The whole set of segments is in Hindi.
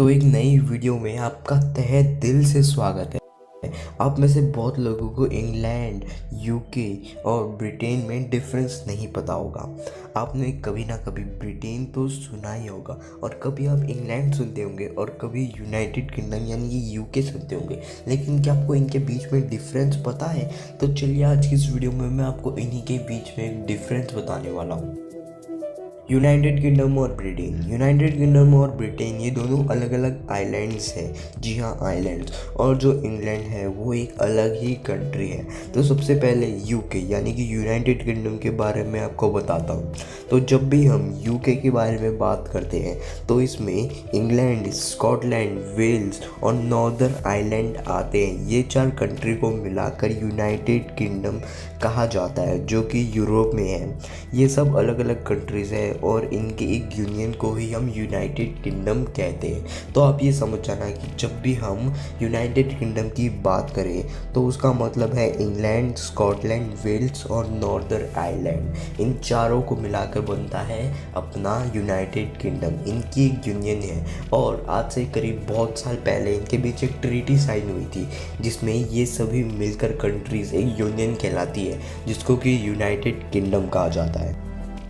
एक नई वीडियो में आपका तहे दिल से स्वागत है। आप में से बहुत लोगों को इंग्लैंड, यूके और ब्रिटेन में डिफरेंस नहीं पता होगा। आपने कभी ना कभी ब्रिटेन तो सुना ही होगा और कभी आप इंग्लैंड सुनते होंगे और कभी यूनाइटेड किंगडम यानी कि यूके सुनते होंगे। लेकिन क्या आपको इनके बीच में डिफरेंस पता है? तो चलिए आज की इस वीडियो में मैं आपको इन्हीं के बीच में एक डिफरेंस बताने वाला हूँ। यूनाइटेड किंगडम और ब्रिटेन ये दोनों अलग अलग आइलैंड्स हैं। जी हाँ, आइलैंड्स। और जो इंग्लैंड है वो एक अलग ही कंट्री है। तो सबसे पहले यूके यानी कि यूनाइटेड किंगडम के बारे में आपको बताता हूँ। तो जब भी हम यूके के बारे में बात करते हैं तो इसमें इंग्लैंड, स्कॉटलैंड, वेल्स और नॉर्दर्न आइलैंड आते हैं। ये 4 कंट्री को मिलाकर यूनाइटेड किंगडम कहा जाता है, जो कि यूरोप में है। ये सब अलग अलग कंट्रीज़ हैं और इनके एक यूनियन को ही हम यूनाइटेड किंगडम कहते हैं। तो आप ये समझ जाना कि जब भी हम यूनाइटेड किंगडम की बात करें तो उसका मतलब है इंग्लैंड, स्कॉटलैंड, वेल्स और नॉर्दर्न आइलैंड। इन चारों को मिलाकर बनता है अपना यूनाइटेड किंगडम। इनकी एक यूनियन है और आज से करीब बहुत साल पहले इनके बीच एक ट्रीटी साइन हुई थी जिसमें ये सभी मिलकर कंट्रीज़ एक यूनियन कहलाती है, जिसको कि यूनाइटेड किंगडम कहा जाता है।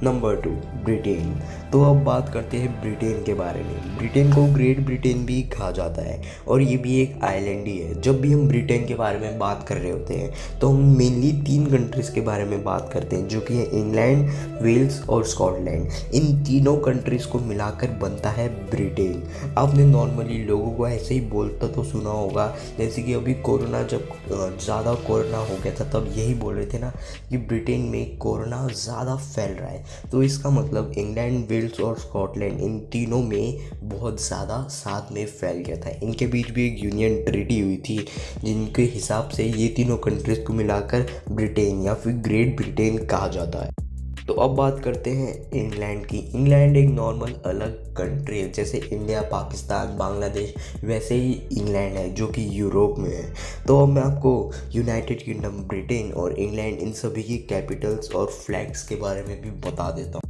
Number 2, Britain. तो अब बात करते हैं ब्रिटेन के बारे में। ब्रिटेन को ग्रेट ब्रिटेन भी कहा जाता है और ये भी एक आइलैंड ही है। जब भी हम ब्रिटेन के बारे में बात कर रहे होते हैं तो हम मेनली 3 कंट्रीज़ के बारे में बात करते हैं, जो कि है इंग्लैंड, वेल्स और स्कॉटलैंड। इन तीनों कंट्रीज़ को मिलाकर बनता है ब्रिटेन। आपने नॉर्मली लोगों को ऐसे ही बोलता तो सुना होगा, जैसे कि अभी कोरोना, जब ज़्यादा कोरोना हो गया था तब यही बोल रहे थे ना कि ब्रिटेन में कोरोना ज़्यादा फैल रहा है। तो इसका मतलब इंग्लैंड, वेल्स और स्कॉटलैंड इन तीनों में बहुत ज़्यादा साथ में फैल गया था। इनके बीच भी एक यूनियन ट्रीटी हुई थी जिनके हिसाब से ये तीनों कंट्रीज़ को मिलाकर ब्रिटेन या फिर ग्रेट ब्रिटेन कहा जाता है। तो अब बात करते हैं इंग्लैंड की। इंग्लैंड एक नॉर्मल अलग कंट्री है, जैसे इंडिया, पाकिस्तान, बांग्लादेश, वैसे ही इंग्लैंड है जो कि यूरोप में है। तो अब मैं आपको यूनाइटेड किंगडम, ब्रिटेन और इंग्लैंड इन सभी की कैपिटल्स और फ्लैग्स के बारे में भी बता देता हूँ।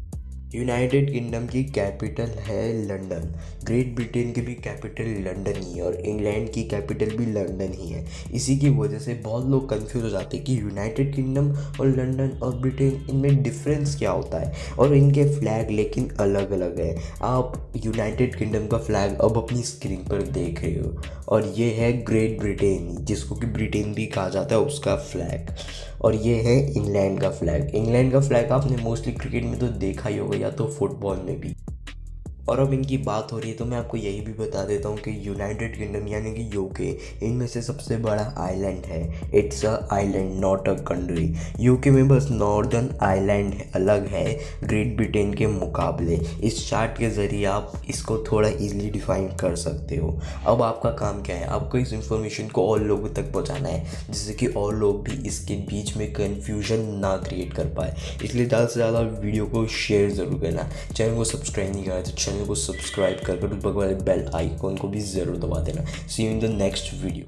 यूनाइटेड किंगडम की कैपिटल है लंदन, ग्रेट ब्रिटेन की भी कैपिटल लंदन ही है और इंग्लैंड की कैपिटल भी लंदन ही है। इसी की वजह से बहुत लोग कंफ्यूज हो जाते हैं कि यूनाइटेड किंगडम और लंदन और ब्रिटेन, इनमें डिफरेंस क्या होता है। और इनके फ्लैग लेकिन अलग अलग है। आप यूनाइटेड किंगडम का फ्लैग अब अपनी स्क्रीन पर देख रहे हो और ये है ग्रेट ब्रिटेन, जिसको कि ब्रिटेन भी कहा जाता है, उसका फ्लैग। और ये है इंग्लैंड का फ्लैग। इंग्लैंड का फ्लैग आपने मोस्टली क्रिकेट में तो देखा ही होगा या तो फुटबॉल में भी। और अब इनकी बात हो रही है तो मैं आपको यही भी बता देता हूँ कि यूनाइटेड किंगडम यानी कि यूके इनमें से सबसे बड़ा आइलैंड है। It's a island, not a country. UK में बस नॉर्दर्न आइलैंड अलग है ग्रेट ब्रिटेन के मुकाबले। इस चार्ट के ज़रिए आप इसको थोड़ा ईजिली डिफाइन कर सकते हो। अब आपका काम क्या है? आपको इस इन्फॉर्मेशन को और लोगों तक पहुँचाना है, जिससे कि और लोग भी इसके बीच में कन्फ्यूजन ना क्रिएट कर पाए। इसलिए ज़्यादा से ज़्यादा वीडियो को शेयर ज़रूर करना। चैनल को सब्सक्राइब नहीं करा तो चैनल को सब्सक्राइब कर बगल वाले बेल आइकॉन को भी ज़रूर दबा देना। See you in the next video.